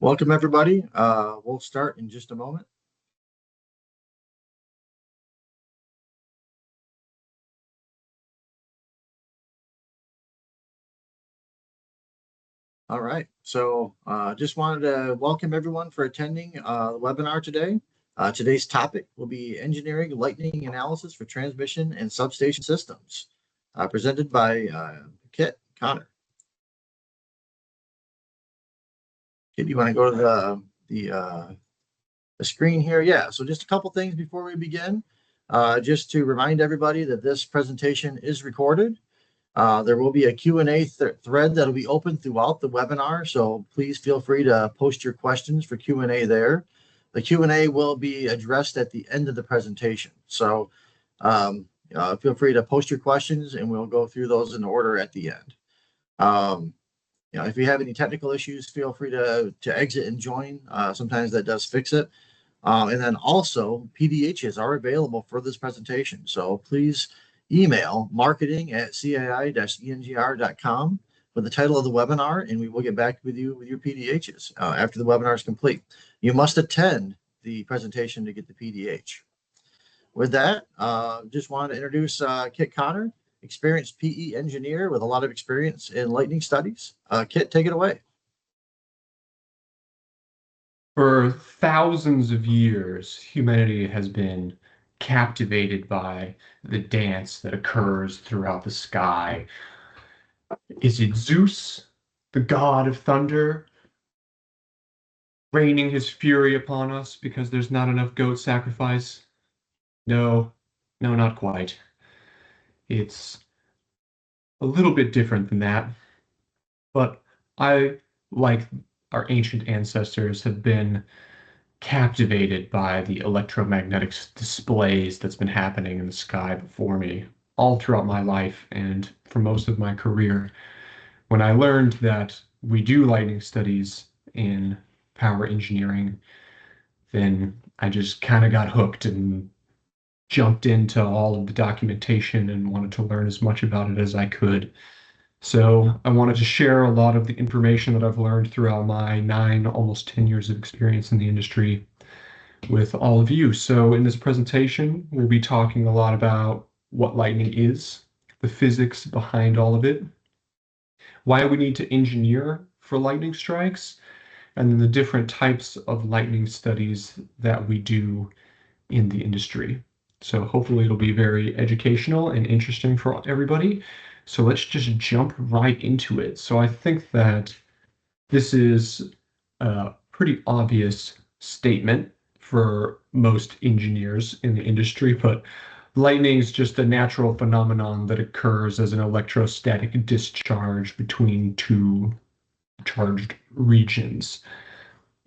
Welcome, everybody. We'll start in just a moment. All right. So just wanted to welcome everyone for attending the webinar today. Today's topic will be engineering lightning analysis for transmission and substation systems, presented by Kit Connor. Kit, you want to go to the screen here? Yeah. So just a couple things before we begin. Just to remind everybody that this presentation is recorded. There will be a Q&A thread that'll be open throughout the webinar, so please feel free to post your questions for Q&A there. The Q&A will be addressed at the end of the presentation, so feel free to post your questions and we'll go through those in order at the end. If you have any technical issues, feel free to exit and join. Sometimes that does fix it. And then also PDHs are available for this presentation, so please email marketing@cai-engr.com with the title of the webinar, and we will get back with you with your PDHs after the webinar is complete. You must attend the presentation to get the PDH. With that, just wanted to introduce Kit Connor, experienced PE engineer with a lot of experience in lightning studies. Kit, take it away. For thousands of years, humanity has been captivated by the dance that occurs throughout the sky. Is it Zeus, the god of thunder, raining his fury upon us because there's not enough goat sacrifice? No, no, not quite. It's a little bit different than that. But I, like our ancient ancestors, have been captivated by the electromagnetic displays that's been happening in the sky before me all throughout my life and for most of my career. When I learned that we do lightning studies in power engineering, then I just kind of got hooked and jumped into all of the documentation and wanted to learn as much about it as I could. So I wanted to share a lot of the information that I've learned throughout my 9, almost 10 years of experience in the industry with all of you. So in this presentation, we'll be talking a lot about what lightning is, the physics behind all of it, why we need to engineer for lightning strikes, and then the different types of lightning studies that we do in the industry. So hopefully it'll be very educational and interesting for everybody. So let's just jump right into it. So I think that this is a pretty obvious statement for most engineers in the industry, but lightning is just a natural phenomenon that occurs as an electrostatic discharge between two charged regions.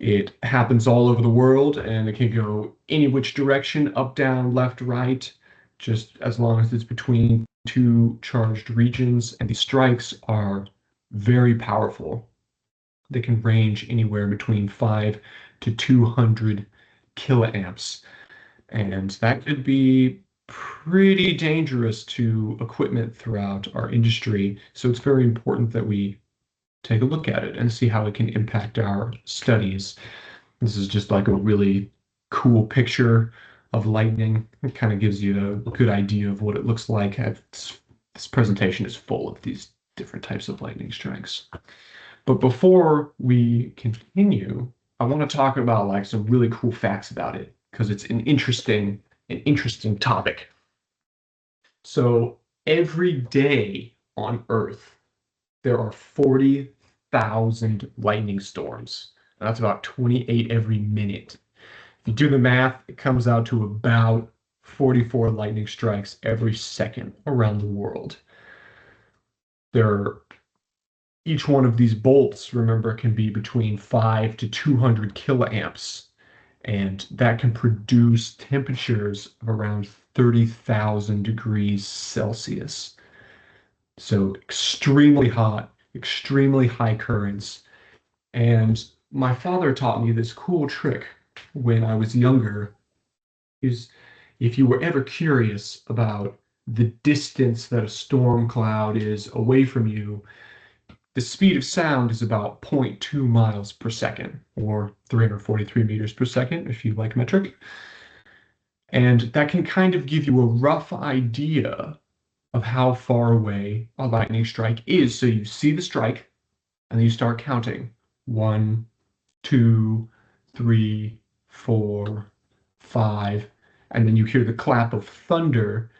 It happens all over the world and it can go any which direction, up, down, left, right, just as long as it's between two charged regions. And these strikes are very powerful. They can range anywhere between 5 to 200 kiloamps. And that could be pretty dangerous to equipment throughout our industry. So it's very important that we take a look at it and see how it can impact our studies. This is just like a really cool picture of lightning. It kind of gives you a good idea of what it looks like. This presentation is full of these different types of lightning strikes. But before we continue, I want to talk about like some really cool facts about it because it's an interesting topic. So every day on Earth, there are 40,000 lightning storms. And that's about 28 every minute. If you do the math, it comes out to about 44 lightning strikes every second around the world. Each one of these bolts, remember, can be between 5 to 200 kiloamps, and that can produce temperatures of around 30,000 degrees Celsius. So extremely hot, extremely high currents. And my father taught me this cool trick when I was younger, is if you were ever curious about the distance that a storm cloud is away from you, The speed of sound is about zero point 0.2 miles per second, or 343 meters per second, if you like metric. And that can kind of give you a rough idea of how far away a lightning strike is. So you see the strike, and then you start counting. 1, 2, 3, 4, 5, and then you hear the clap of thunder.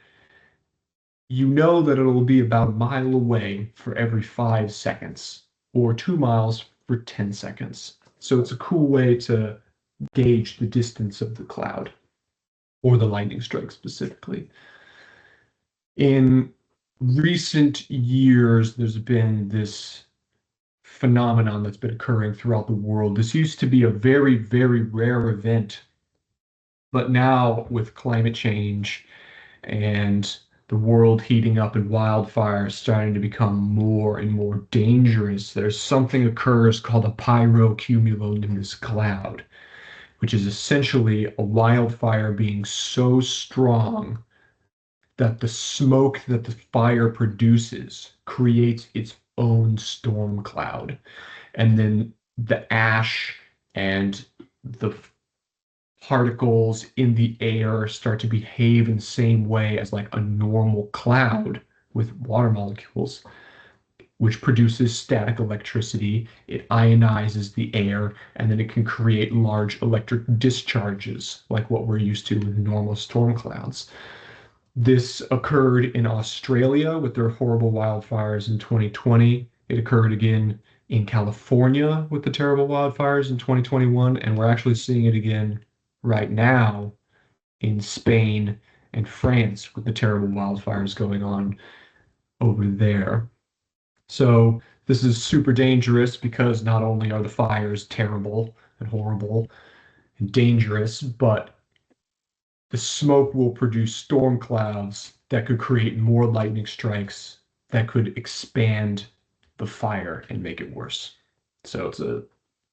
You know that it'll be about a mile away for every 5 seconds, or 2 miles for 10 seconds. So it's a cool way to gauge the distance of the cloud, or the lightning strike specifically. In recent years, there's been this phenomenon that's been occurring throughout the world. This used to be a very, very rare event, but now with climate change and the world heating up and wildfires starting to become more and more dangerous, there's something occurs called a pyrocumulonimbus cloud, which is essentially a wildfire being so strong that the smoke that the fire produces creates its own storm cloud. And then the ash and the particles in the air start to behave in the same way as like a normal cloud with water molecules, which produces static electricity. It ionizes the air, and then it can create large electric discharges like what we're used to with normal storm clouds. This occurred in Australia with their horrible wildfires in 2020. It occurred again in California with the terrible wildfires in 2021, and we're actually seeing it again right now in Spain and France with the terrible wildfires going on over there. So this is super dangerous because not only are the fires terrible and horrible and dangerous, but the smoke will produce storm clouds that could create more lightning strikes that could expand the fire and make it worse. So it's a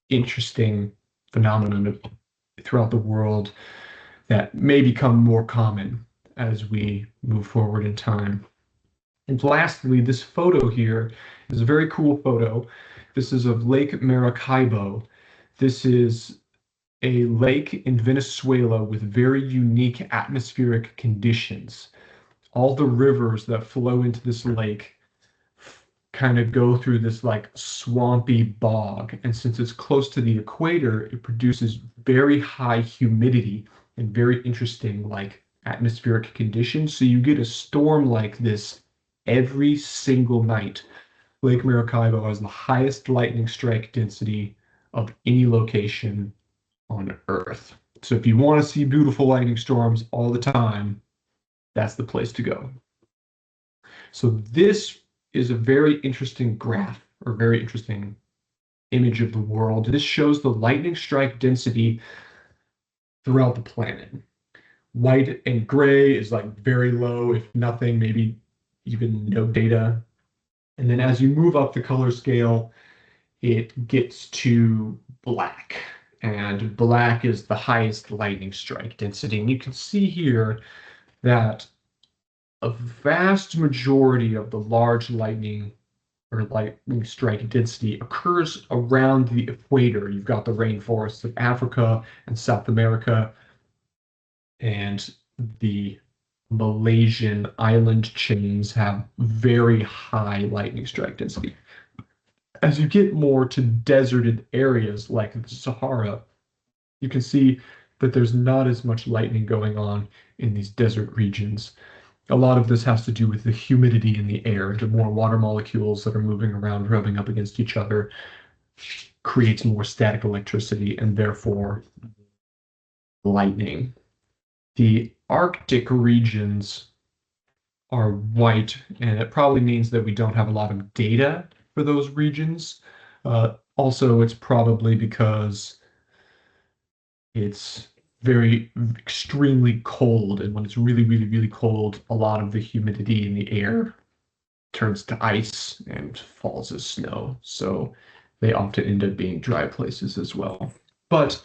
interesting phenomenon throughout the world that may become more common as we move forward in time. And lastly, this photo here is a very cool photo. This is of Lake Maracaibo. This is a lake in Venezuela with very unique atmospheric conditions. All the rivers that flow into this lake kind of go through this like swampy bog. And since it's close to the equator, it produces very high humidity and very interesting like atmospheric conditions. So you get a storm like this every single night. Lake Maracaibo has the highest lightning strike density of any location on Earth. So if you want to see beautiful lightning storms all the time, that's the place to go. So this is a very interesting graph or very interesting image of the world. This shows the lightning strike density throughout the planet. White and gray is like very low, if nothing, maybe even no data. And then as you move up the color scale, it gets to black. And black is the highest lightning strike density. And you can see here that a vast majority of the large lightning or lightning strike density occurs around the equator. You've got the rainforests of Africa and South America and the Malaysian island chains have very high lightning strike density. As you get more to deserted areas like the Sahara, you can see that there's not as much lightning going on in these desert regions. A lot of this has to do with the humidity in the air. The more water molecules that are moving around, rubbing up against each other, creates more static electricity and therefore lightning. The Arctic regions are white, and it probably means that we don't have a lot of data for those regions. Also, it's probably because it's very extremely cold, and when it's really, really, really cold, a lot of the humidity in the air turns to ice and falls as snow. So they often end up being dry places as well. But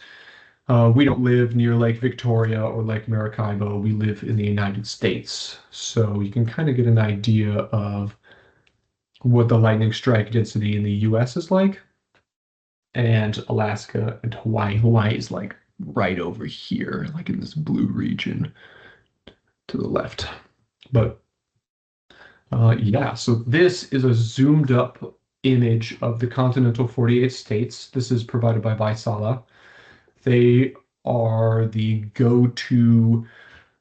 we don't live near Lake Victoria or Lake Maracaibo. We live in the United States. So you can kind of get an idea of what the lightning strike density in the US is like, and Alaska and Hawaii. Hawaii is like right over here, like in this blue region to the left. But yeah, so this is a zoomed up image of the continental 48 states. This is provided by Vaisala. They are the go-to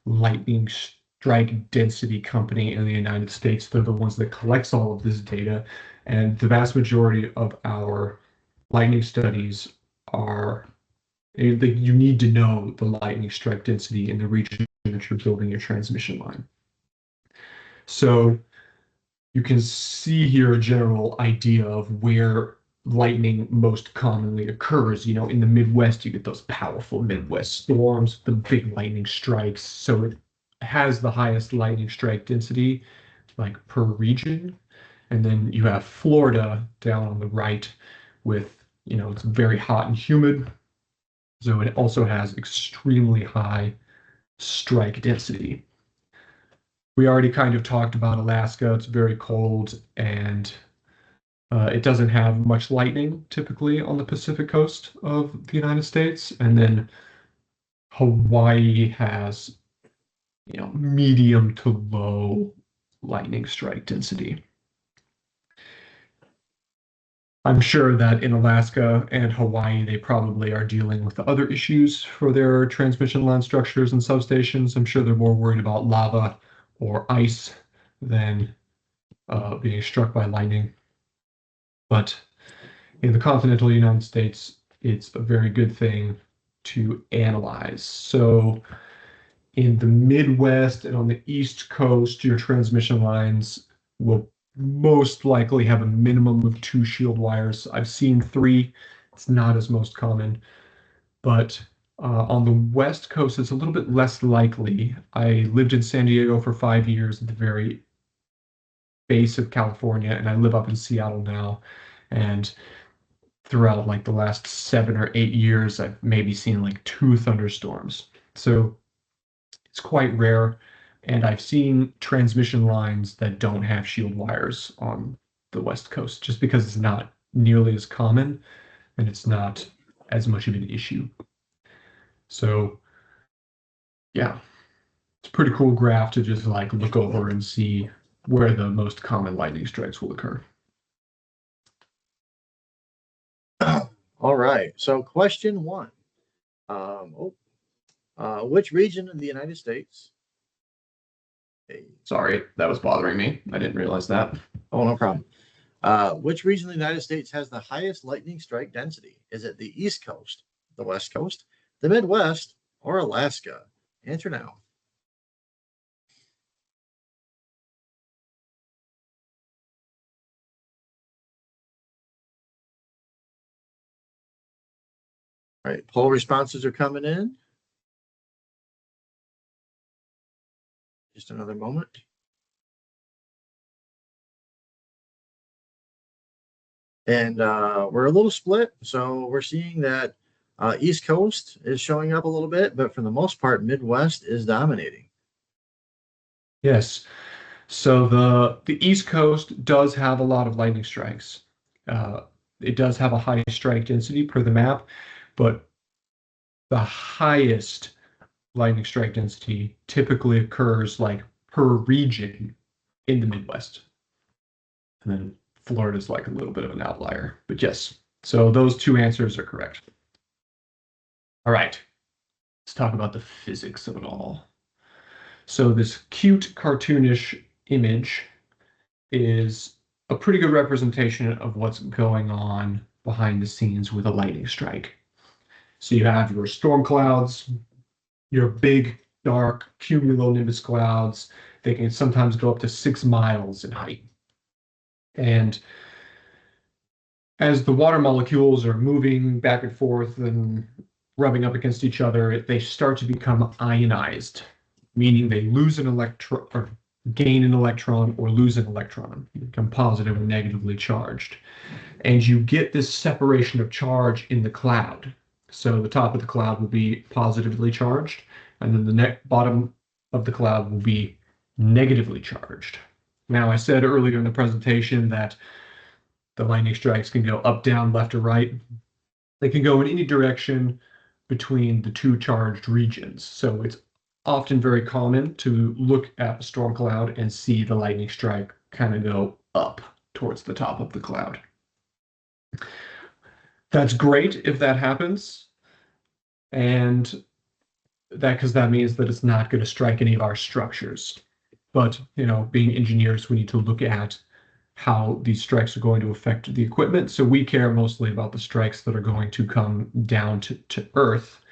lightning strike density company in the United States. They're the ones that collects all of this data, and the vast majority of our lightning studies are you need to know the lightning strike density in the region that you're building your transmission line. So you can see here a general idea of where lightning most commonly occurs. You know, in the Midwest, you get those powerful Midwest storms, the big lightning strikes. So it has the highest lightning strike density, like per region. And then you have Florida down on the right with, you know, it's very hot and humid. So it also has extremely high strike density. We already kind of talked about Alaska. It's very cold and it doesn't have much lightning typically on the Pacific coast of the United States. And then Hawaii has, you know, medium to low lightning strike density. I'm sure that in Alaska and Hawaii, they probably are dealing with other issues for their transmission line structures and substations. I'm sure they're more worried about lava or ice than being struck by lightning. But in the continental United States, it's a very good thing to analyze. So in the Midwest and on the East Coast, your transmission lines will most likely have a minimum of 2 shield wires. I've seen 3. It's not as most common. But on the West Coast, it's a little bit less likely. I lived in San Diego for 5 years at the very base of California, and I live up in Seattle now. And throughout like the last 7 or 8 years, I've maybe seen like 2 thunderstorms. So it's quite rare. And I've seen transmission lines that don't have shield wires on the West Coast just because it's not nearly as common and it's not as much of an issue. So yeah, it's a pretty cool graph to just like look over and see where the most common lightning strikes will occur. All right. So question one. Which region in the United States? Sorry, that was bothering me. I didn't realize that. Oh, no problem. Which region of the United States has the highest lightning strike density? Is it the East Coast, the West Coast, the Midwest, or Alaska? Answer now. All right, poll responses are coming in. Just another moment. And we're a little split. So we're seeing that East Coast is showing up a little bit, but for the most part, Midwest is dominating. Yes. So the East Coast does have a lot of lightning strikes. Uh, it does have a high strike density per the map, but the highest lightning strike density typically occurs like per region in the Midwest. And then Florida's like a little bit of an outlier. But yes, so those 2 answers are correct. All right, let's talk about the physics of it all. So this cute cartoonish image is a pretty good representation of what's going on behind the scenes with a lightning strike. So you have your storm clouds, your big, dark cumulonimbus clouds. They can sometimes go up to 6 miles in height. And as the water molecules are moving back and forth and rubbing up against each other, they start to become ionized, meaning they lose an electron or gain an electron or lose an electron, become positive or negatively charged. And you get this separation of charge in the cloud. So the top of the cloud will be positively charged, and then the bottom of the cloud will be negatively charged. Now, I said earlier in the presentation that the lightning strikes can go up, down, left, or right. They can go in any direction between the two charged regions. So it's often very common to look at a storm cloud and see the lightning strike kind of go up towards the top of the cloud. That's great if that happens, and because that means that it's not going to strike any of our structures. But, being engineers, we need to look at how these strikes are going to affect the equipment. So we care mostly about the strikes that are going to come down to Earth.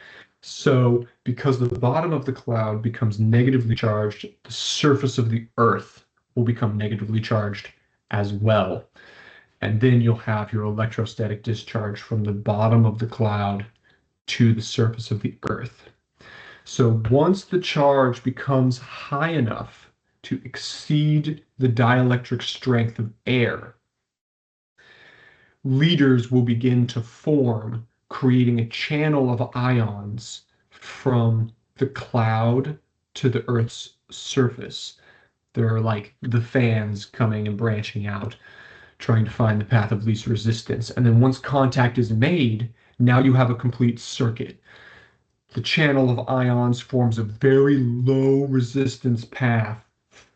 So because the bottom of the cloud becomes negatively charged, the surface of the Earth will become negatively charged as well. And then you'll have your electrostatic discharge from the bottom of the cloud to the surface of the Earth. So once the charge becomes high enough to exceed the dielectric strength of air, leaders will begin to form, creating a channel of ions from the cloud to the Earth's surface. There are like the fans coming and branching out, trying to find the path of least resistance. And then once contact is made, now you have a complete circuit. The channel of ions forms a very low resistance path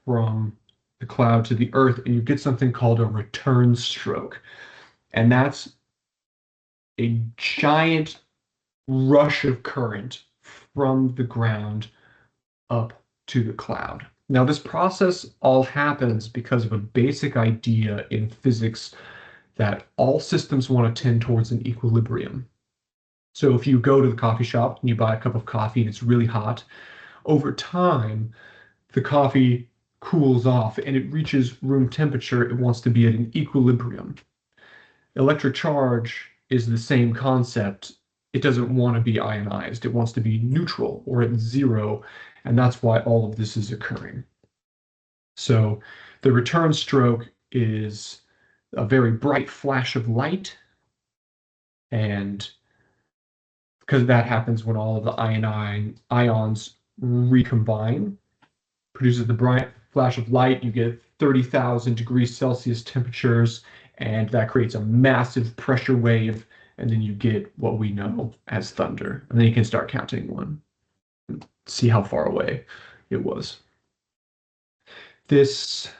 from the cloud to the Earth, and you get something called a return stroke. And that's a giant rush of current from the ground up to the cloud. Now, this process all happens because of a basic idea in physics that all systems want to tend towards an equilibrium. So if you go to the coffee shop and you buy a cup of coffee and it's really hot, over time, the coffee cools off and it reaches room temperature. It wants to be at an equilibrium. Electric charge is the same concept. It doesn't want to be ionized. It wants to be neutral or at zero, and that's why all of this is occurring. So the return stroke is a very bright flash of light, and because that happens when all of the ions recombine, produces the bright flash of light. You get 30,000 degrees Celsius temperatures, and that creates a massive pressure wave, and then you get what we know as thunder. And then you can start counting one, see how far away it was. This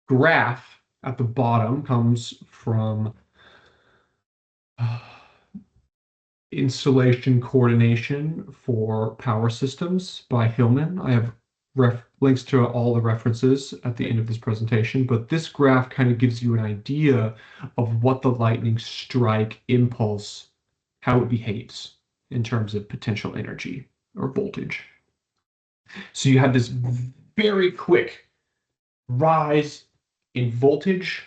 graph at the bottom comes from Installation Coordination for Power Systems by Hillman. I have links to all the references at the end of this presentation, but this graph kind of gives you an idea of what the lightning strike impulse, how it behaves in terms of potential energy or voltage. So you have this very quick rise in voltage,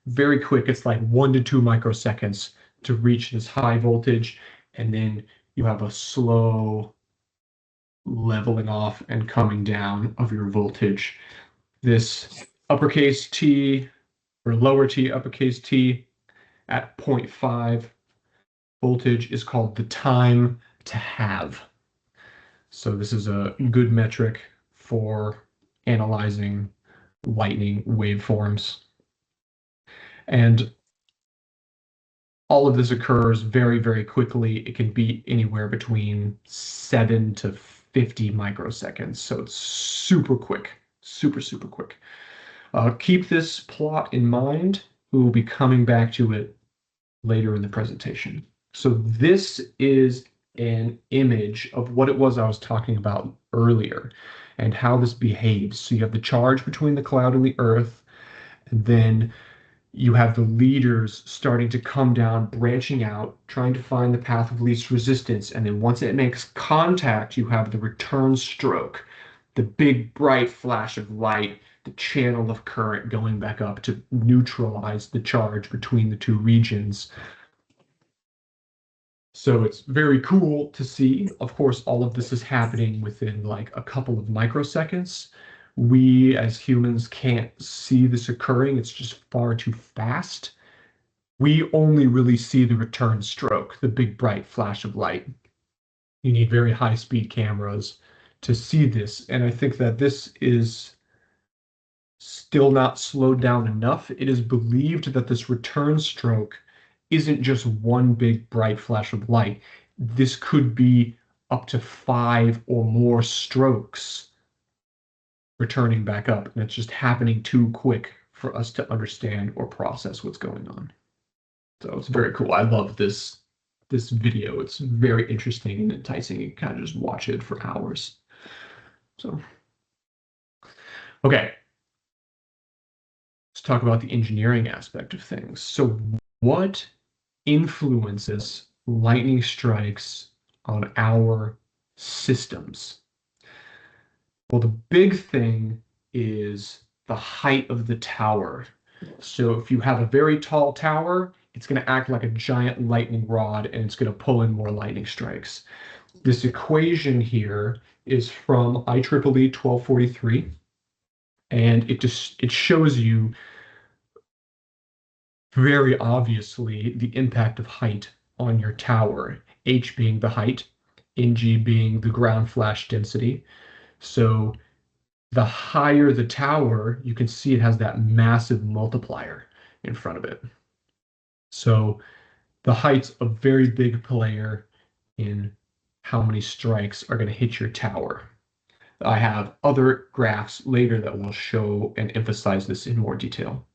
very quick. It's like 1 to 2 microseconds to reach this high voltage, and then you have a slow leveling off and coming down of your voltage. This uppercase T or lower T, uppercase T at 0.5 voltage is called the time to have. So this is a good metric for analyzing lightning waveforms. And all of this occurs very, very quickly. It can be anywhere between 7 to 50 microseconds. So it's super quick, super, super quick. Keep this plot in mind. We will be coming back to it later in the presentation. So this is an image of what it was I was talking about earlier and how this behaves. So you have the charge between the cloud and the Earth, and then you have the leaders starting to come down, branching out, trying to find the path of least resistance. And then once it makes contact, you have the return stroke, the big bright flash of light, the channel of current going back up to neutralize the charge between the two regions. So it's very cool to see. Of course, all of this is happening within like a couple of microseconds. We as humans can't see this occurring. It's just far too fast. We only really see the return stroke, the big bright flash of light. You need very high speed cameras to see this. And I think that this is still not slowed down enough, it is believed that this return stroke isn't just one big bright flash of light. This could be up to 5 or more strokes returning back up, and it's just happening too quick for us to understand or process what's going on. So it's very cool. I love this video. It's very interesting and enticing. You can kind of just watch it for hours. So, okay, let's talk about the engineering aspect of things. So, what influences lightning strikes on our systems? Well, the big thing is the height of the tower. So if you have a very tall tower, it's going to act like a giant lightning rod and it's going to pull in more lightning strikes. This equation here is from IEEE 1243, and it shows you very obviously the impact of height on your tower, H being the height, Ng being the ground flash density. So the higher the tower, you can see it has that massive multiplier in front of it. So the height's a very big player in how many strikes are going to hit your tower. I have other graphs later that will show and emphasize this in more detail.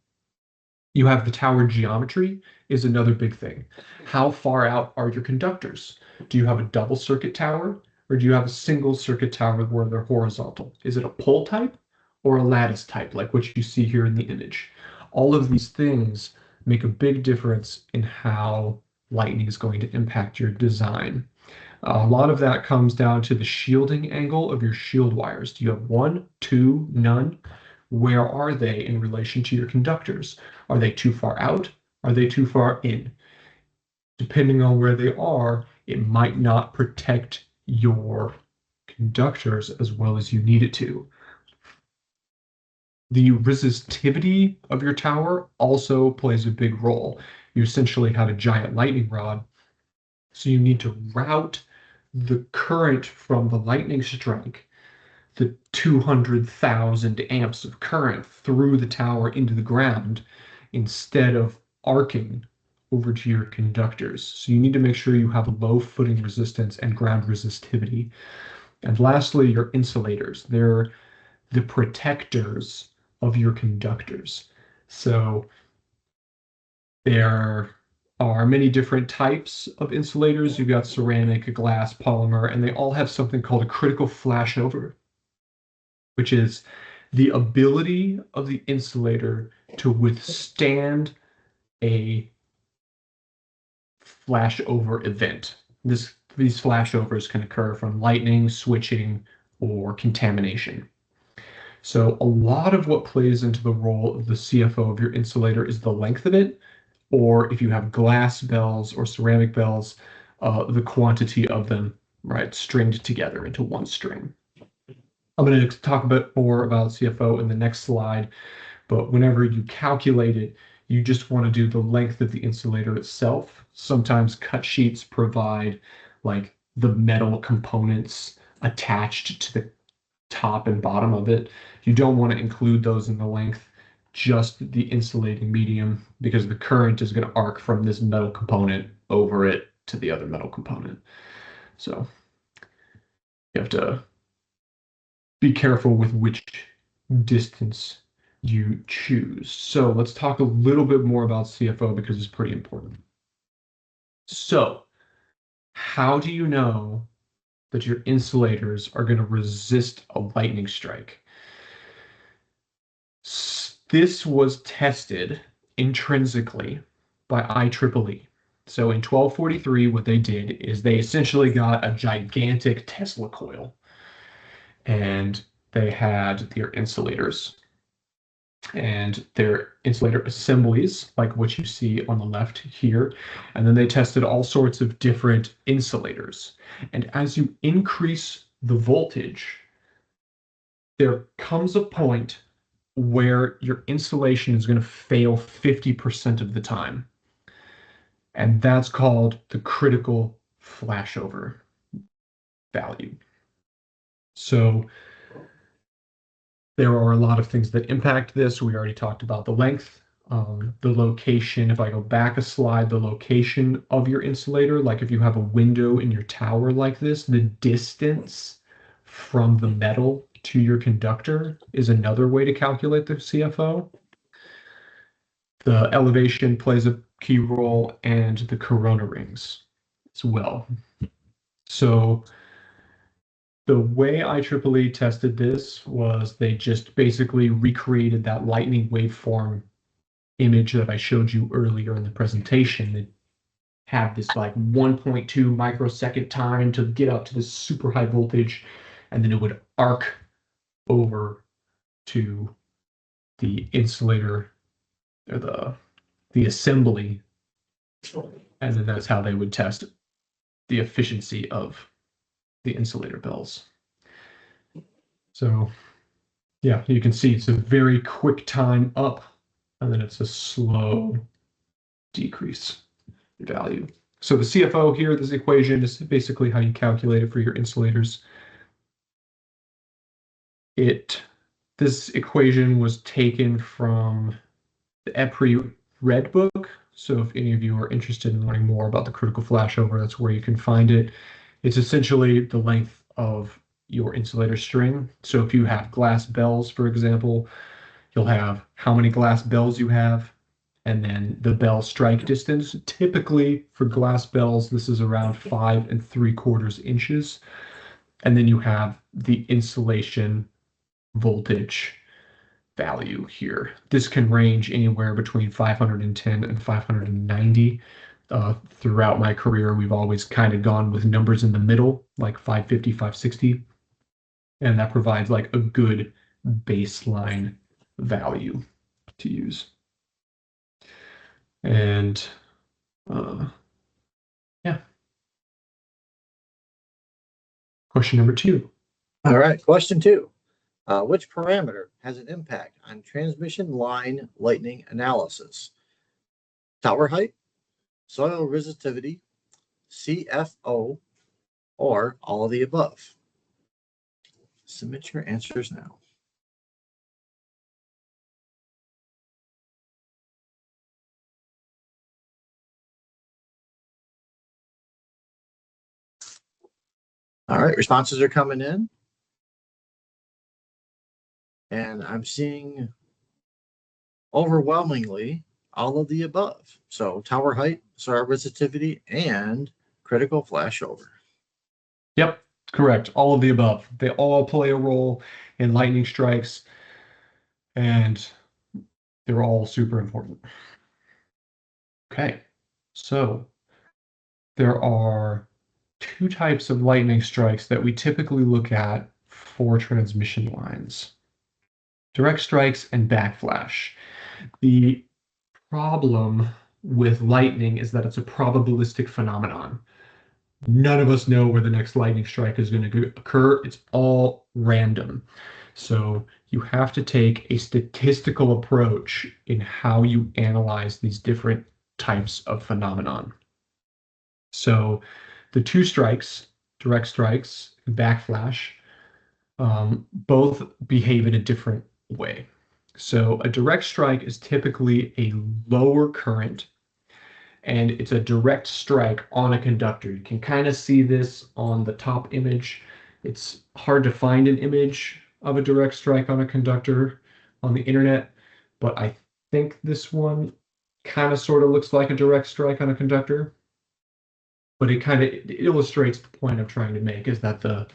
You have the tower geometry is another big thing. How far out are your conductors? Do you have a double circuit tower or do you have a single circuit tower where they're horizontal? Is it a pole type or a lattice type like what you see here in the image? All of these things make a big difference in how lightning is going to impact your design. A lot of that comes down to the shielding angle of your shield wires. Do you have one, two, none? Where are they in relation to your conductors? Are they too far out? Are they too far in? Depending on where they are, it might not protect your conductors as well as you need it to. The resistivity of your tower also plays a big role. You essentially have a giant lightning rod, so you need to route the current from the lightning strike, the 200,000 amps of current through the tower into the ground instead of arcing over to your conductors. So you need to make sure you have a low footing resistance and ground resistivity. And lastly, your insulators. They're the protectors of your conductors. So there are many different types of insulators. You've got ceramic, glass, polymer, and they all have something called a critical flashover, which is the ability of the insulator to withstand a flashover event. These flashovers can occur from lightning, switching, or contamination. So a lot of what plays into the role of the CFO of your insulator is the length of it, or if you have glass bells or ceramic bells, the quantity of them, right, stringed together into one string. I'm going to talk a bit more about CFO in the next slide, but whenever you calculate it, you just want to do the length of the insulator itself. Sometimes cut sheets provide like the metal components attached to the top and bottom of it. You don't want to include those in the length, just the insulating medium, because the current is going to arc from this metal component over it to the other metal component. So you have to be careful with which distance you choose. So let's talk a little bit more about CFO because it's pretty important. So how do you know that your insulators are going to resist a lightning strike? This was tested intrinsically by IEEE. So in 1243, what they did is they essentially got a gigantic Tesla coil and they had their insulators and their insulator assemblies, like what you see on the left here. And then they tested all sorts of different insulators. And as you increase the voltage, there comes a point where your insulation is going to fail 50% of the time. And that's called the critical flashover value. So There are a lot of things that impact this. We already talked about the length, the location. If I go back a slide, the location of your insulator, like if you have a window in your tower like this, the distance from the metal to your conductor is another way to calculate the CFO. The elevation plays a key role, and the corona rings as well. So the way IEEE tested this was they just basically recreated that lightning waveform image that I showed you earlier in the presentation. It had this like 1.2 microsecond time to get up to this super high voltage, and then it would arc over to the insulator or the assembly, and then that's how they would test the efficiency of the insulator bells. So yeah, you can see it's a very quick time up, and then it's a slow decrease in value. So the CFO here, this equation is basically how you calculate it for your insulators. This equation was taken from the EPRI Red Book. So if any of you are interested in learning more about the critical flashover, that's where you can find it. It's essentially the length of your insulator string. So if you have glass bells, for example, you'll have how many glass bells you have, and then the bell strike distance. Typically for glass bells, this is around 5 3/4 inches. And then you have the insulation voltage value here. This can range anywhere between 510 and 590. Throughout my career, we've always kind of gone with numbers in the middle, like 550, 560. And that provides like a good baseline value to use. And yeah. Question number 2. All right, question 2. Which parameter has an impact on transmission line lightning analysis? Tower height, soil resistivity, CFO, or all of the above? Submit your answers now. All right, responses are coming in. And I'm seeing overwhelmingly all of the above. So tower height, soil resistivity, and critical flashover. Yep, correct. All of the above. They all play a role in lightning strikes, and they're all super important. Okay, so there are 2 types of lightning strikes that we typically look at for transmission lines: direct strikes and backflash. The problem with lightning is that it's a probabilistic phenomenon. None of us know where the next lightning strike is going to occur. It's all random. So you have to take a statistical approach in how you analyze these different types of phenomenon. So the 2 strikes, direct strikes and backflash, both behave in a different way. So a direct strike is typically a lower current, and it's a direct strike on a conductor. You can kind of see this on the top image. It's hard to find an image of a direct strike on a conductor on the internet, but I think this one kind of sort of looks like a direct strike on a conductor. But it illustrates the point I'm trying to make, is that the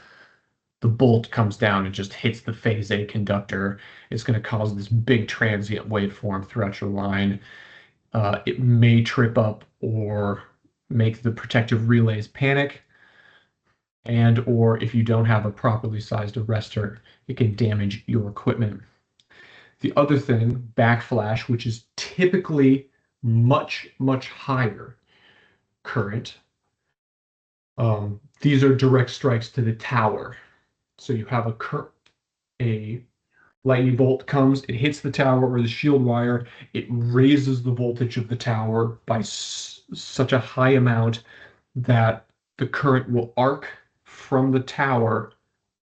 bolt comes down and just hits the phase A conductor. It's going to cause this big transient waveform throughout your line. It may trip up or make the protective relays panic, and or if you don't have a properly sized arrestor, it can damage your equipment. The other thing, backflash, which is typically much, much higher current. These are direct strikes to the tower. So you have a lightning bolt comes, it hits the tower or the shield wire, it raises the voltage of the tower by such a high amount that the current will arc from the tower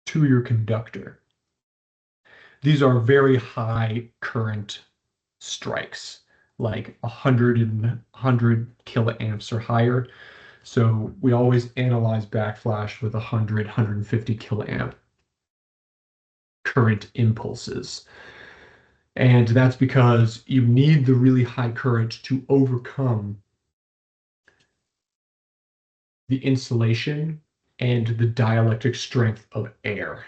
to your conductor. These are very high current strikes, like 100 kiloamps or higher. So we always analyze backflash with 150 kiloamp current impulses. And that's because you need the really high current to overcome the insulation and the dielectric strength of air.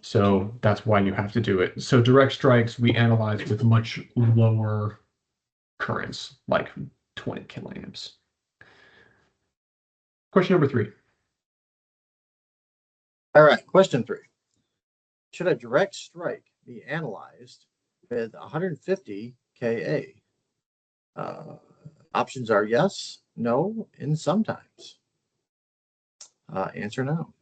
So that's why you have to do it. So direct strikes we analyze with much lower currents, like 20 kiloamps. Question number 3. All right, question 3. Should a direct strike be analyzed with 150 Ka? Options are yes, no, and sometimes. Answer no.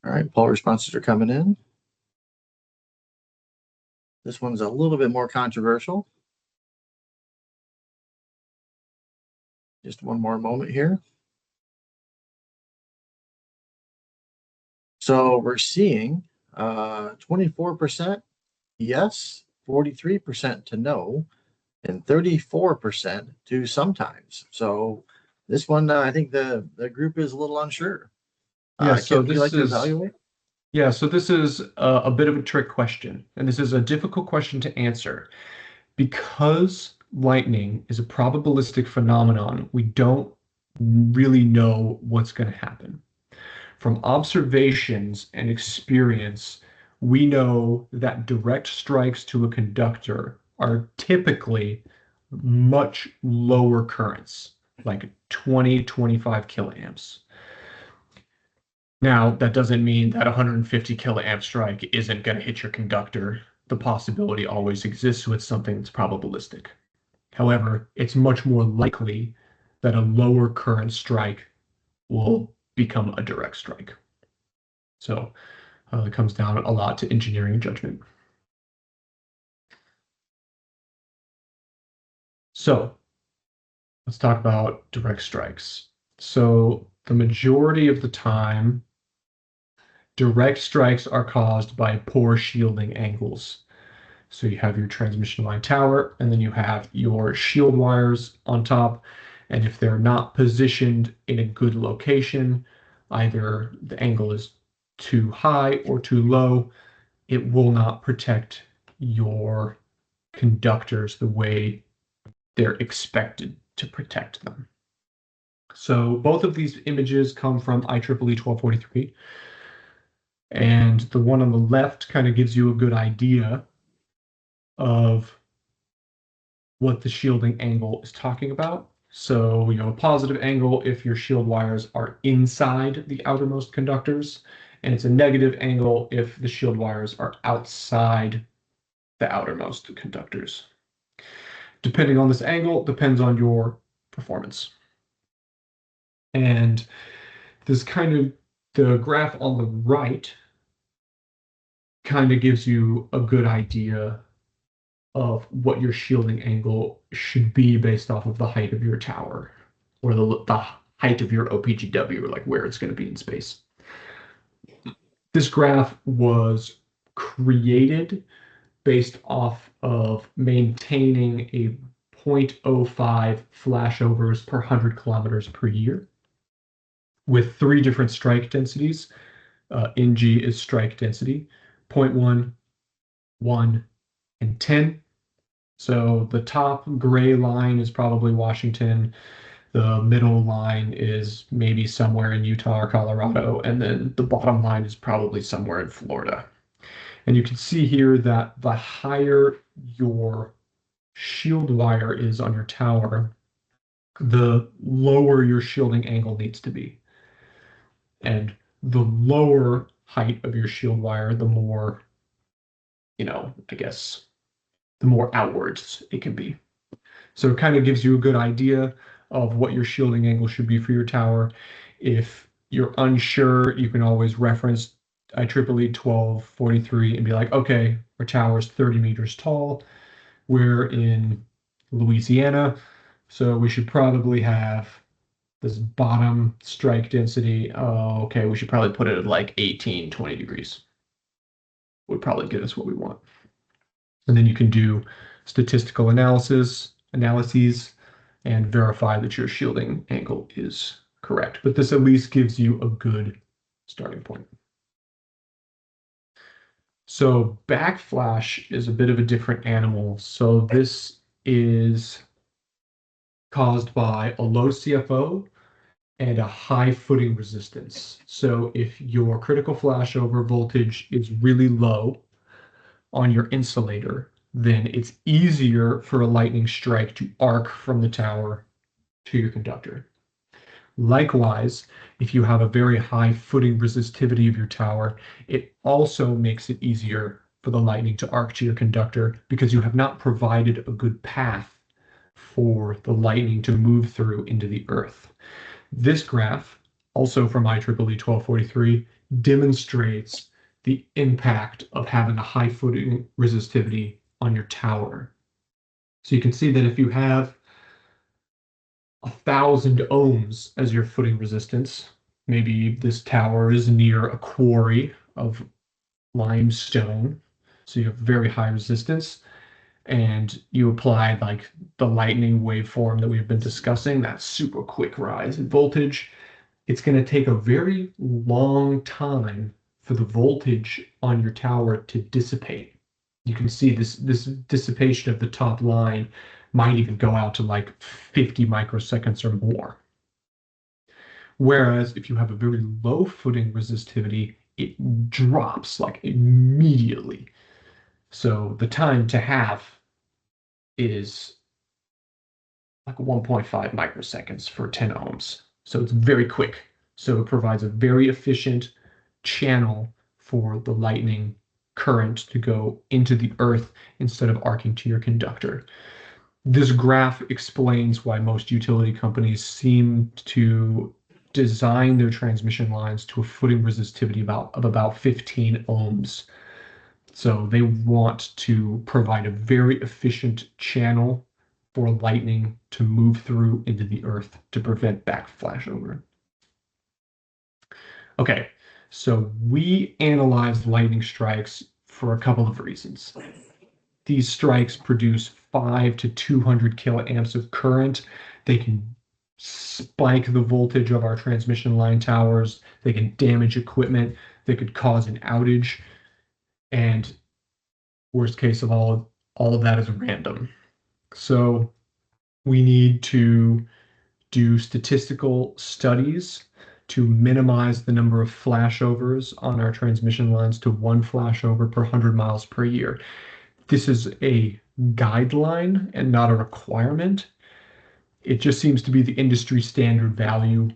All right, poll responses are coming in. This one's a little bit more controversial. Just one more moment here. So we're seeing 24% yes, 43% to no, and 34% to sometimes. So this one, I think the group is a little unsure. Yeah, so Kip, would you this like to is evaluate? yeah, so this is a bit of a trick question, and this is a difficult question to answer. Because lightning is a probabilistic phenomenon, we don't really know what's going to happen. From observations and experience, we know that direct strikes to a conductor are typically much lower currents, like 20, 25 kiloamps. Now, that doesn't mean that 150 kiloamp strike isn't going to hit your conductor. The possibility always exists with something that's probabilistic. However, it's much more likely that a lower current strike will become a direct strike. So it comes down a lot to engineering and judgment. So let's talk about direct strikes. So the majority of the time, direct strikes are caused by poor shielding angles. So you have your transmission line tower, and then you have your shield wires on top. And if they're not positioned in a good location, either the angle is too high or too low, it will not protect your conductors the way they're expected to protect them. So both of these images come from IEEE 1243. And the one on the left kind of gives you a good idea of what the shielding angle is talking about. So you have a positive angle if your shield wires are inside the outermost conductors, and it's a negative angle if the shield wires are outside the outermost conductors. Depending on this angle, depends on your performance. And this kind of, the graph on the right kind of gives you a good idea of what your shielding angle should be based off of the height of your tower or the height of your OPGW, or like where it's going to be in space. This graph was created based off of maintaining a 0.05 flashovers per 100 kilometers per year with 3 different strike densities. NG is strike density, 0.1, 1, and 10. So the top gray line is probably Washington. The middle line is maybe somewhere in Utah or Colorado. And then the bottom line is probably somewhere in Florida. And you can see here that the higher your shield wire is on your tower, the lower your shielding angle needs to be. And the lower height of your shield wire, the more, I guess, the more outwards it can be. So it kind of gives you a good idea of what your shielding angle should be for your tower. If you're unsure, you can always reference IEEE 1243 and be like, okay, our tower is 30 meters tall. We're in Louisiana, so we should probably have this bottom strike density. Oh, okay, we should probably put it at like 18, 20 degrees. Would probably get us what we want. And then you can do statistical analyses, and verify that your shielding angle is correct. But this at least gives you a good starting point. So backflash is a bit of a different animal. So this is caused by a low CFO and a high footing resistance. So if your critical flashover voltage is really low on your insulator, then it's easier for a lightning strike to arc from the tower to your conductor. Likewise, if you have a very high footing resistivity of your tower, it also makes it easier for the lightning to arc to your conductor because you have not provided a good path for the lightning to move through into the earth. This graph, also from IEEE 1243, demonstrates the impact of having a high footing resistivity on your tower. So you can see that if you have 1,000 ohms as your footing resistance, maybe this tower is near a quarry of limestone, so you have very high resistance, and you apply like the lightning waveform that we've been discussing, that super quick rise in voltage, it's going to take a very long time for the voltage on your tower to dissipate. You can see this dissipation of the top line might even go out to like 50 microseconds or more. Whereas if you have a very low footing resistivity, it drops like immediately. So the time to have is like 1.5 microseconds for 10 ohms. So it's very quick. So it provides a very efficient channel for the lightning current to go into the earth instead of arcing to your conductor. This graph explains why most utility companies seem to design their transmission lines to a footing resistivity of about 15 ohms. So they want to provide a very efficient channel for lightning to move through into the earth to prevent backflashover. Okay, so we analyzed lightning strikes for a couple of reasons. These strikes produce 5 to 200 kiloamps of current. They can spike the voltage of our transmission line towers. They can damage equipment. They could cause an outage. And worst case of all of that is random. So we need to do statistical studies to minimize the number of flashovers on our transmission lines to one flashover per 100 miles per year. This is a guideline and not a requirement. It just seems to be the industry standard value.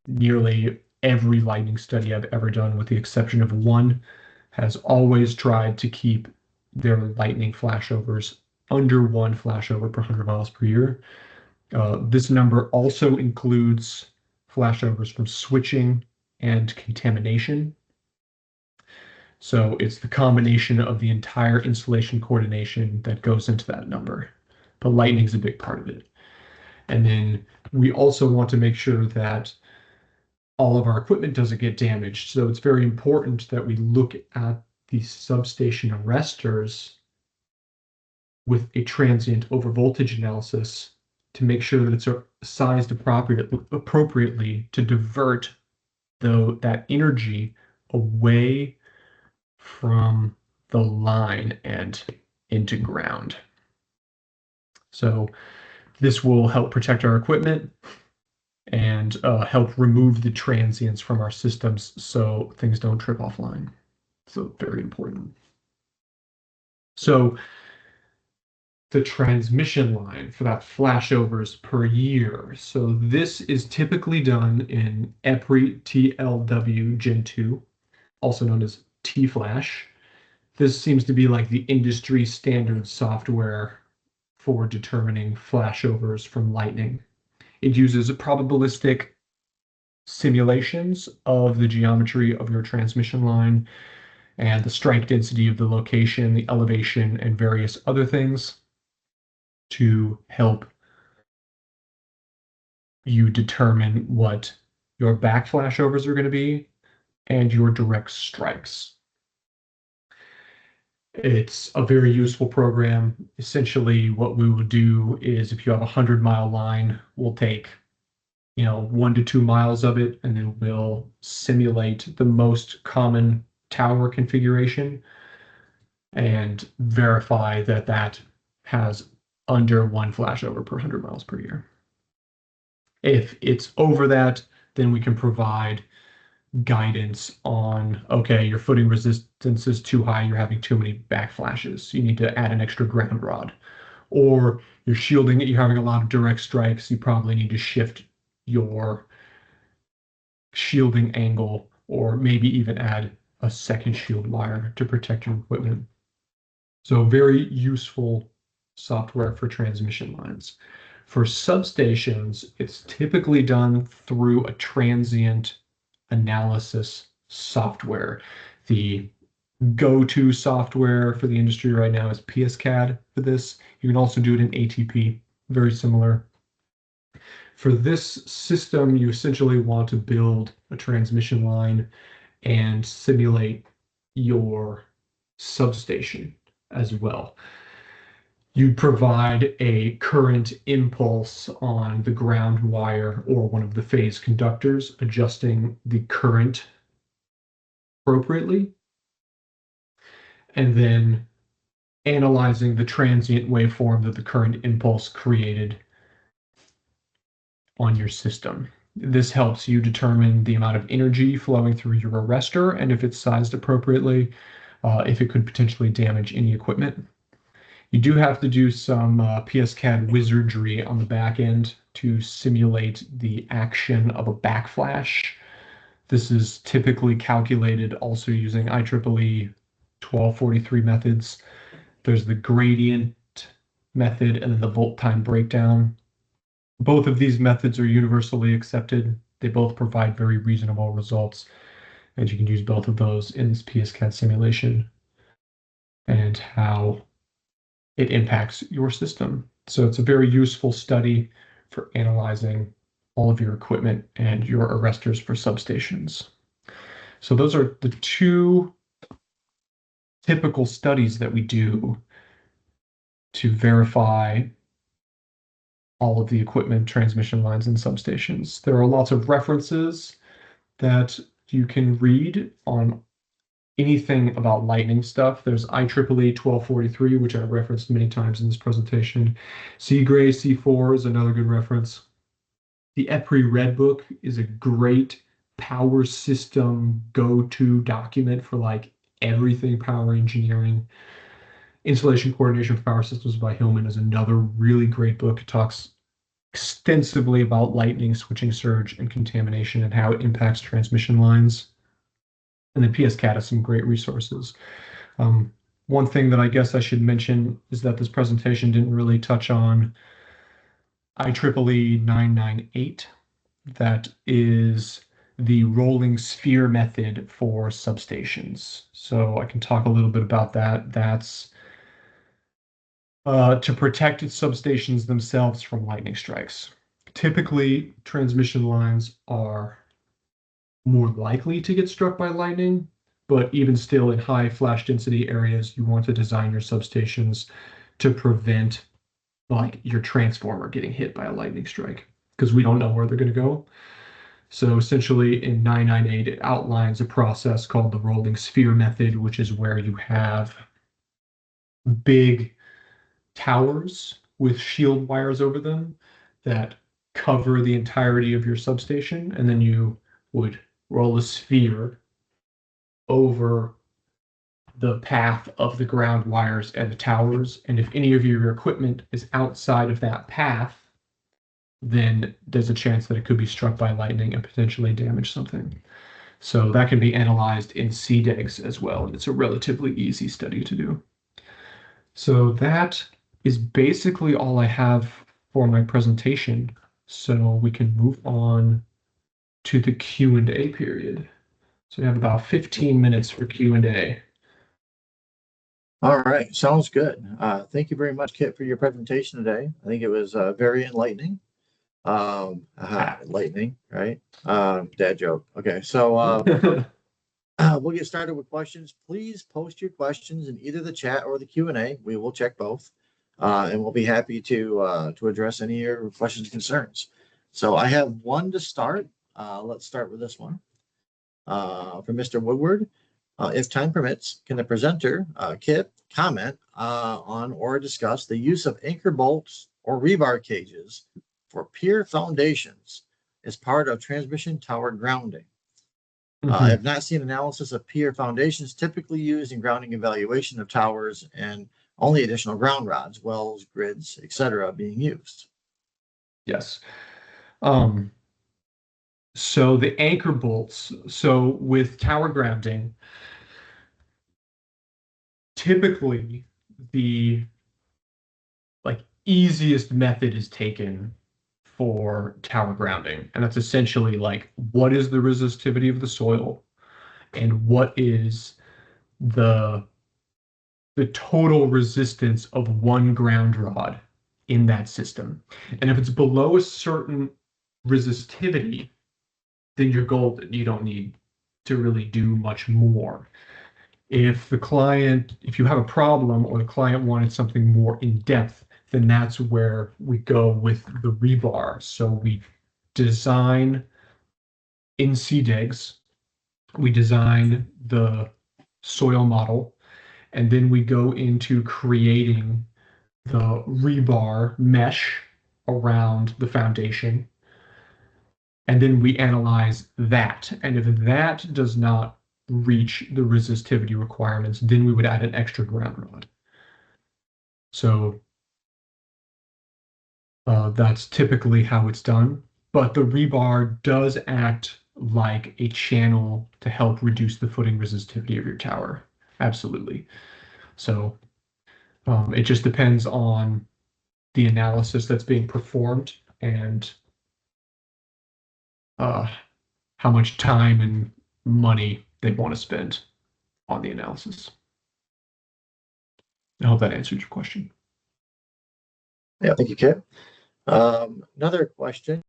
Nearly every lightning study I've ever done, with the exception of one, has always tried to keep their lightning flashovers under one flashover per 100 miles per year. This number also includes flashovers from switching and contamination. So it's the combination of the entire installation coordination that goes into that number. But lightning's a big part of it. And then we also want to make sure that all of our equipment doesn't get damaged. So it's very important that we look at the substation arresters with a transient overvoltage analysis to make sure that it's sized appropriately to divert that energy away from the line and into ground. So this will help protect our equipment and help remove the transients from our systems so things don't trip offline. So very important. So the transmission line for that flashovers per year. So this is typically done in EPRI TLW Gen 2, also known as T-Flash. This seems to be like the industry standard software for determining flashovers from lightning. It uses a probabilistic simulations of the geometry of your transmission line and the strike density of the location, the elevation, and various other things to help you determine what your back flashovers are going to be and your direct strikes. It's a very useful program. Essentially, what we will do is if you have a 100-mile line, we'll take 1 to 2 miles of it, and then we'll simulate the most common tower configuration and verify that that has under 1 flashover per 100 miles per year. If it's over that, then we can provide guidance on, okay, your footing resistance is too high, you're having too many back flashes, you need to add an extra ground rod. Or you're shielding it, you're having a lot of direct strikes, you probably need to shift your shielding angle, or maybe even add a second shield wire to protect your equipment. So very useful software for transmission lines. For substations, it's typically done through a transient analysis software. The go-to software for the industry right now is PSCAD for this. You can also do it in ATP, very similar. For this system, you essentially want to build a transmission line and simulate your substation as well. You provide a current impulse on the ground wire or one of the phase conductors, adjusting the current appropriately, and then analyzing the transient waveform that the current impulse created on your system. This helps you determine the amount of energy flowing through your arrestor and if it's sized appropriately, if it could potentially damage any equipment. You do have to do some PSCAD wizardry on the back end to simulate the action of a backflash. This is typically calculated also using IEEE 1243 methods. There's the gradient method and then the volt time breakdown. Both of these methods are universally accepted. They both provide very reasonable results, and you can use both of those in this PSCAD simulation and how it impacts your system. So it's a very useful study for analyzing all of your equipment and your arrestors for substations. So those are the two typical studies that we do to verify all of the equipment, transmission lines, and substations. There are lots of references that you can read on anything about lightning stuff. There's IEEE 1243, which I referenced many times in this presentation. C-Gray C4 is another good reference. The EPRI Red Book is a great power system go-to document for like everything power engineering. Installation Coordination for Power Systems by Hillman is another really great book. It talks extensively about lightning, switching surge, and contamination and how it impacts transmission lines. And then PSCAD has some great resources. One thing that I guess I should mention is that this presentation didn't really touch on IEEE 998. That is the rolling sphere method for substations. So I can talk a little bit about that. That's to protect its substations themselves from lightning strikes. Typically, transmission lines are more likely to get struck by lightning, but even still in high flash density areas, you want to design your substations to prevent like your transformer getting hit by a lightning strike because we don't know where they're going to go. So essentially in 998, it outlines a process called the rolling sphere method, which is where you have big towers with shield wires over them that cover the entirety of your substation, and then you would roll a sphere over the path of the ground wires and the towers. And if any of your equipment is outside of that path, then there's a chance that it could be struck by lightning and potentially damage something. So that can be analyzed in CDEGs as well. And it's a relatively easy study to do. So that is basically all I have for my presentation. So we can move on to the Q&A period. So we have about 15 minutes for Q&A. All right, sounds good. Thank you very much, Kit, for your presentation today. I think it was very enlightening. Enlightening, right? Dad joke. Okay, so we'll get started with questions. Please post your questions in either the chat or the Q&A. We will check both, and we'll be happy to address any of your questions and concerns. So I have one to start. Let's start with this one from Mr. Woodward. If time permits, can the presenter, Kit, comment on or discuss the use of anchor bolts or rebar cages for pier foundations as part of transmission tower grounding? I have not seen analysis of pier foundations typically used in grounding evaluation of towers and only additional ground rods, wells, grids, etc. being used. Yes. So the anchor bolts, so with tower grounding, typically the easiest method is taken for tower grounding. And that's essentially what is the resistivity of the soil and what is the total resistance of one ground rod in that system. And if it's below a certain resistivity, then you're golden. You don't need to really do much more. If you have a problem or the client wanted something more in depth, then that's where we go with the rebar. So we design in CDEGs, we design the soil model, and then we go into creating the rebar mesh around the foundation. And then we analyze that. And if that does not reach the resistivity requirements, then we would add an extra ground rod. So that's typically how it's done. But the rebar does act like a channel to help reduce the footing resistivity of your tower. Absolutely. So it just depends on the analysis that's being performed and how much time and money they want to spend on the analysis. I hope that answered your question. Yeah, thank you, Kit. Another question.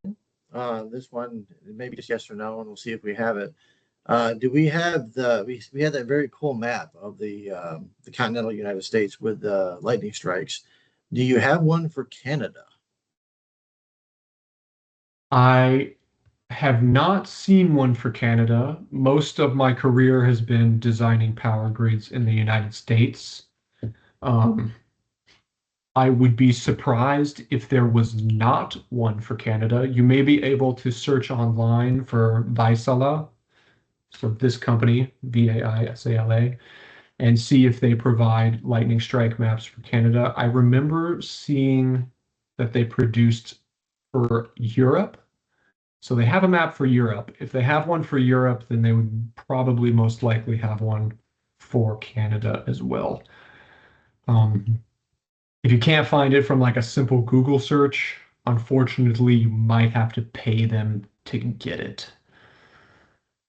This one, maybe just yes or no, and we'll see if we have it. Do we have we had that very cool map of the continental United States with the lightning strikes. Do you have one for Canada? I have not seen one for Canada. Most of my career has been designing power grids in the United States. I would be surprised if there was not one for Canada. You may be able to search online for Vaisala, so this company, Vaisala, and see if they provide lightning strike maps for Canada. I remember seeing that they produced for Europe. So they have a map for Europe. If they have one for Europe, then they would probably most likely have one for Canada as well. If you can't find it from a simple Google search, unfortunately, you might have to pay them to get it.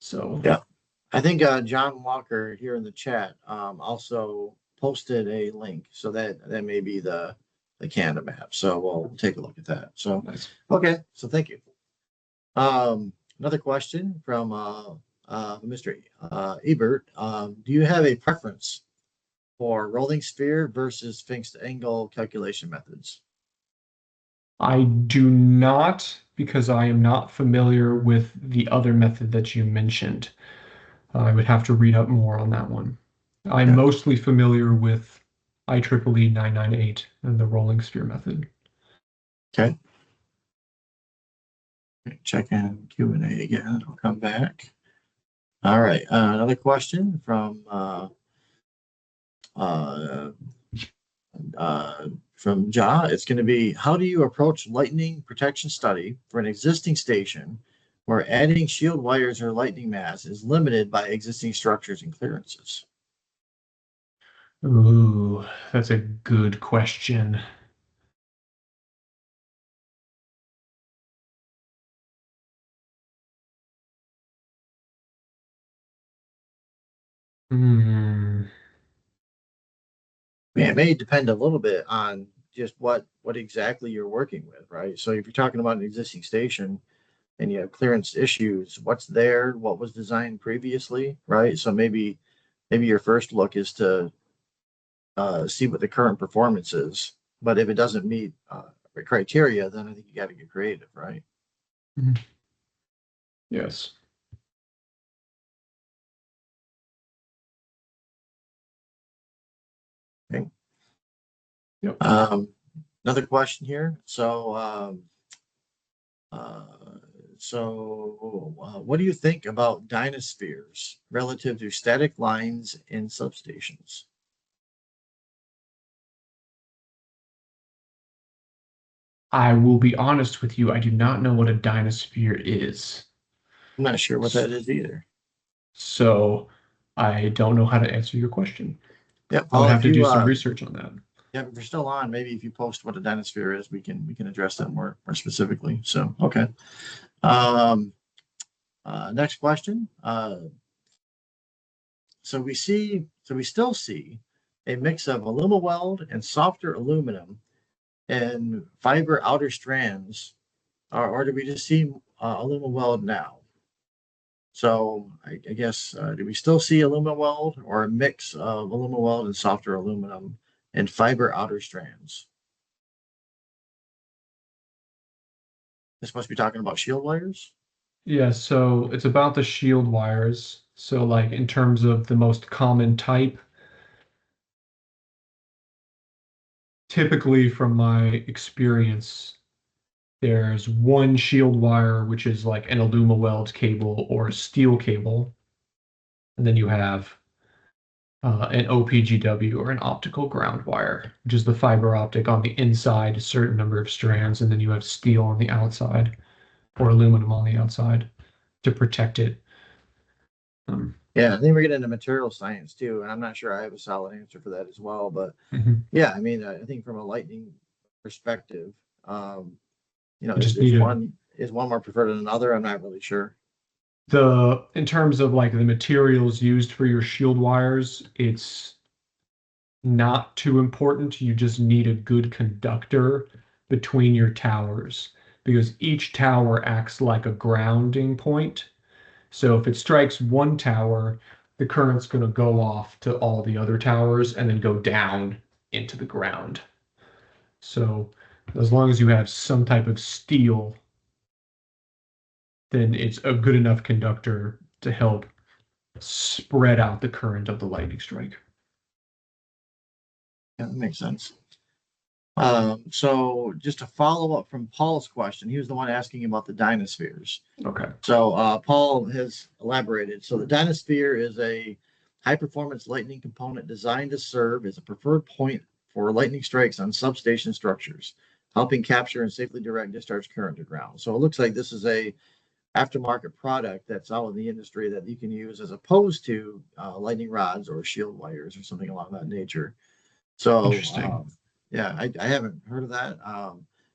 So yeah, I think John Walker here in the chat also posted a link, so that may be the Canada map. So we'll take a look at that. So nice. Okay, so thank you. Another question from Mr. Ebert. Do you have a preference for rolling sphere versus fixed angle calculation methods? I do not, because I am not familiar with the other method that you mentioned. I would have to read up more on that one. I'm mostly familiar with IEEE 998 and the rolling sphere method. Okay. Check in Q&A again. I'll come back. All right. Another question from Ja. It's going to be, how do you approach lightning protection study for an existing station where adding shield wires or lightning mast is limited by existing structures and clearances? Ooh, that's a good question. Hmm. Man, it may depend a little bit on just what exactly you're working with, right? So if you're talking about an existing station and you have clearance issues, what's there, what was designed previously, right? So maybe your first look is to see what the current performance is. But if it doesn't meet the criteria, then I think you got to get creative, right? Mhm. Yes. Okay. Yep. Um, Another question here. Uh, what do you think about dynaspheres relative to static lines in substations? I will be honest with you, I do not know what a dynasphere is. I'm not sure what S- that is either. So I don't know how to answer your question. Yeah, I would Paul, have if to do you some research on that. yeah, if you're still on, maybe if you post what a dynasphere is, we can address that more specifically. So okay. Um, Next question. So we still see a mix of aluminum weld and softer aluminum and fiber outer strands, or do we just see aluminum weld now? So I guess do we still see aluminum weld or a mix of aluminum weld and softer aluminum and fiber outer strands? This must be talking about shield wires. Yeah, so it's about the shield wires. So like in terms of the most common type, typically from my experience, there's one shield wire, which is like an aluma weld cable or a steel cable. And then you have an OPGW or an optical ground wire, which is the fiber optic on the inside, a certain number of strands. And then you have steel on the outside or aluminum on the outside to protect it. Um, Yeah, I think we're getting into material science too, and I'm not sure I have a solid answer for that as well. But mhm. yeah, I mean, I think from a lightning perspective, um, You just is need a one more preferred than another? I'm not really sure. the in terms of like the materials used for your shield wires, it's not too important. You just need a good conductor between your towers because each tower acts like a grounding point. So if it strikes one tower, the current's going to go off to all the other towers and then go down into the ground. So as long as you have some type of steel, then it's a good enough conductor to help spread out the current of the lightning strike. Yeah, that makes sense. So just to follow up from Paul's question, he was the one asking about the dynaspheres. Okay. So Paul has elaborated. So the dynasphere is a high performance lightning component designed to serve as a preferred point for lightning strikes on substation structures, helping capture and safely direct discharge current to ground. So it looks like this is a aftermarket product that's out in the industry that you can use as opposed to lightning rods or shield wires or something along that nature. So, Interesting. yeah, I haven't heard of that.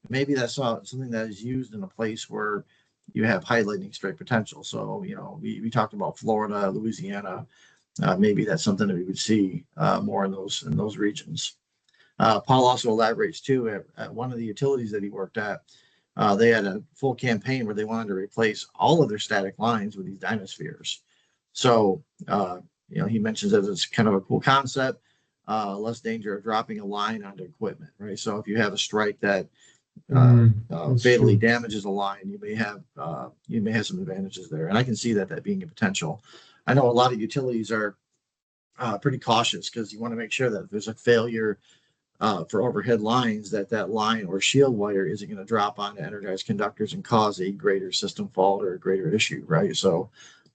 Maybe that's something that is used in a place where you have high lightning strike potential. So, we talked about Florida, Louisiana. Maybe that's something that we would see more in those regions. Paul also elaborates too at one of the utilities that he worked at. They had a full campaign where they wanted to replace all of their static lines with these dynaspheres. So, he mentions that it's kind of a cool concept, less danger of dropping a line onto equipment, right? So if you have a strike that That's fatally true. damages a line, you may have some advantages there, and I can see that being a potential. I know a lot of utilities are pretty cautious because you want to make sure that if there's a failure for overhead lines, that line or shield wire isn't going to drop onto energized conductors and cause a greater system fault or a greater issue, right? So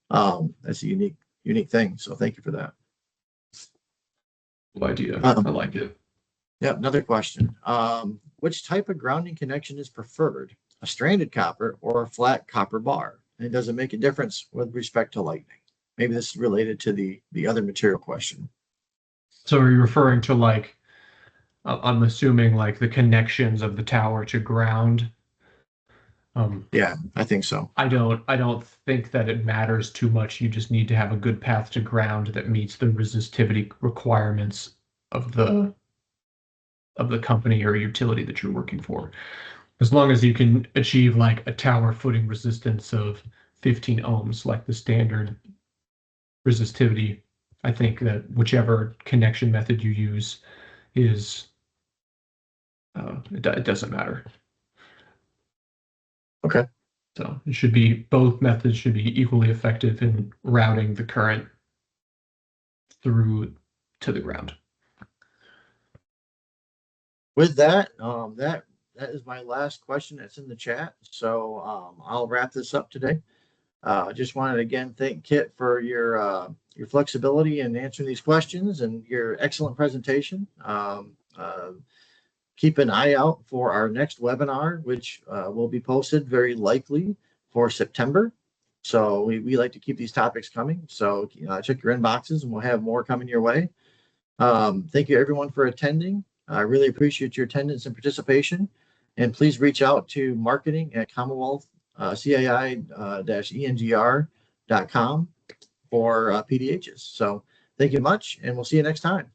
that's a unique thing. So thank you for that. Cool idea. I Um, like it. yeah, another question. Which type of grounding connection is preferred? A stranded copper or a flat copper bar? And does it make a difference with respect to lightning? Maybe this is related to the other material question. So are you referring to like I'm assuming like the connections of the tower to ground? Yeah, I think so. I don't think that it matters too much. You just need to have a good path to ground that meets the resistivity requirements of the company or utility that you're working for. As long as you can achieve like a tower footing resistance of 15 ohms, like the standard resistivity, I think that whichever connection method you use is it doesn't matter. Okay. So it should be both methods should be equally effective in routing the current through to the ground. With that, that is my last question that's in the chat. So I'll wrap this up today. Just wanted to again thank Kit for your flexibility in answering these questions and your excellent presentation. Keep an eye out for our next webinar, which will be posted very likely for September. So we like to keep these topics coming. So check your inboxes and we'll have more coming your way. Thank you everyone for attending. I really appreciate your attendance and participation. And please reach out to marketing at Commonwealth CAI-ENGR.com for PDHs. So thank you much, and we'll see you next time.